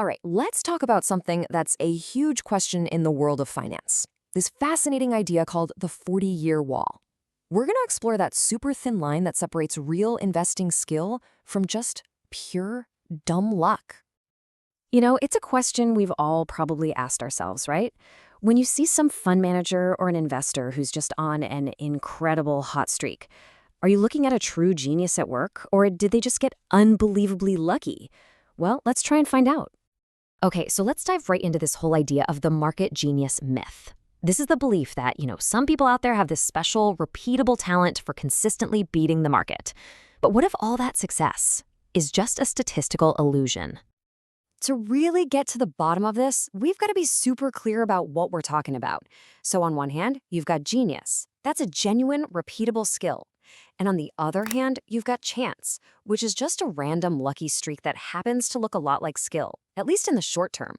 All right, let's talk about something that's a huge question in the world of finance. This fascinating idea called the 40-year wall. We're going to explore that super thin line that separates real investing skill from just pure dumb luck. It's a question we've all probably asked ourselves, right? When you see some fund manager or an investor who's just on an incredible hot streak, are you looking at a true genius at work, or did they just get unbelievably lucky? Well, let's try and find out. Okay, so let's dive right into this whole idea of the market genius myth. This is the belief that, some people out there have this special, repeatable talent for consistently beating the market. But what if all that success is just a statistical illusion? To really get to the bottom of this, we've got to be super clear about what we're talking about. So on one hand, you've got genius. That's a genuine, repeatable skill. And on the other hand, you've got chance, which is just a random lucky streak that happens to look a lot like skill, at least in the short term.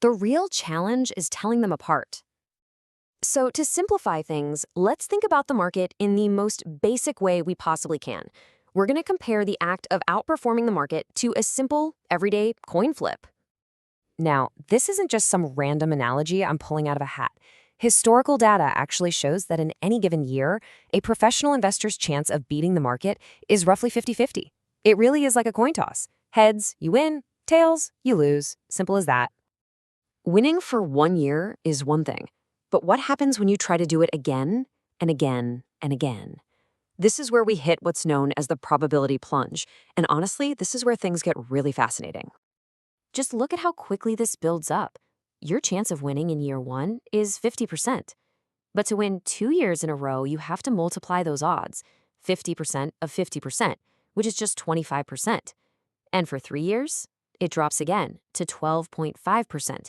The real challenge is telling them apart. So to simplify things, let's think about the market in the most basic way we possibly can. We're going to compare the act of outperforming the market to a simple, everyday coin flip. Now, this isn't just some random analogy I'm pulling out of a hat. Historical data actually shows that in any given year, a professional investor's chance of beating the market is roughly 50-50. It really is like a coin toss. Heads, you win. Tails, you lose. Simple as that. Winning for 1 year is one thing. But what happens when you try to do it again and again and again? This is where we hit what's known as the probability plunge. And honestly, this is where things get really fascinating. Just look at how quickly this builds up. Your chance of winning in year 1 is 50%. But to win 2 years in a row, you have to multiply those odds, 50% of 50%, which is just 25%. And for 3 years, it drops again to 12.5%.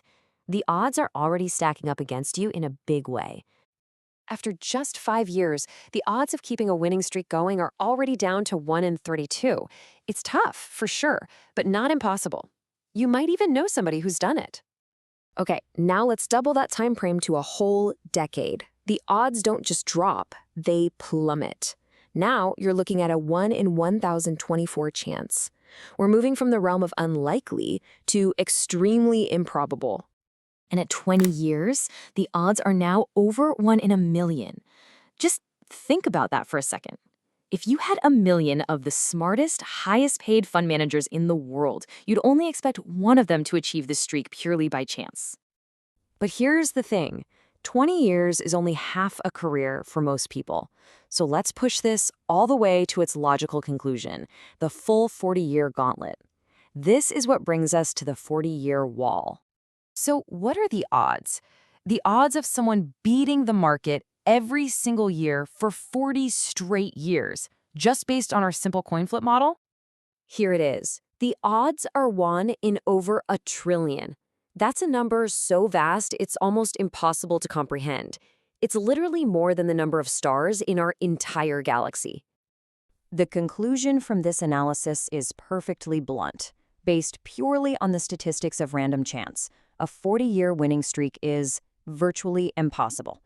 The odds are already stacking up against you in a big way. After just 5 years, the odds of keeping a winning streak going are already down to 1 in 32. It's tough, for sure, but not impossible. You might even know somebody who's done it. Okay, now let's double that time frame to a whole decade. The odds don't just drop, they plummet. Now you're looking at a 1 in 1,024 chance. We're moving from the realm of unlikely to extremely improbable. And at 20 years, the odds are now over 1 in a million. Just think about that for a second. If you had 1 million of the smartest, highest-paid fund managers in the world, you'd only expect one of them to achieve this streak purely by chance. But here's the thing. 20 years is only half a career for most people. So let's push this all the way to its logical conclusion, the full 40-year gauntlet. This is what brings us to the 40-year wall. So what are the odds? The odds of someone beating the market every single year for 40 straight years, just based on our simple coin flip model? Here it is. The odds are 1 in over 1 trillion. That's a number so vast it's almost impossible to comprehend. It's literally more than the number of stars in our entire galaxy. The conclusion from this analysis is perfectly blunt. Based purely on the statistics of random chance, a 40-year winning streak is virtually impossible.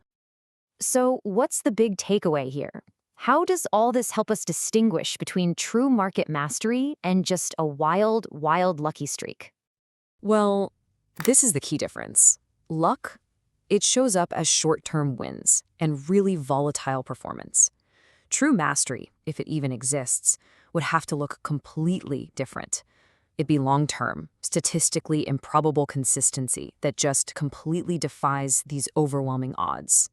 So what's the big takeaway here? How does all this help us distinguish between true market mastery and just a wild, wild lucky streak? Well, this is the key difference. Luck, it shows up as short-term wins and really volatile performance. True mastery, if it even exists, would have to look completely different. It'd be long-term, statistically improbable consistency that just completely defies these overwhelming odds.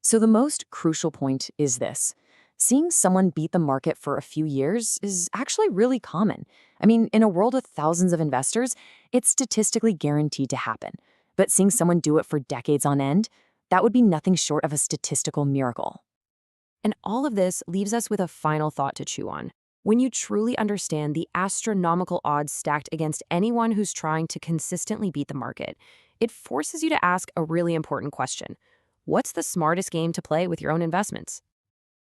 So the most crucial point is this. Seeing someone beat the market for a few years is actually really common. I mean, in a world with thousands of investors, it's statistically guaranteed to happen. But seeing someone do it for decades on end, that would be nothing short of a statistical miracle. And all of this leaves us with a final thought to chew on. When you truly understand the astronomical odds stacked against anyone who's trying to consistently beat the market, it forces you to ask a really important question. What's the smartest game to play with your own investments?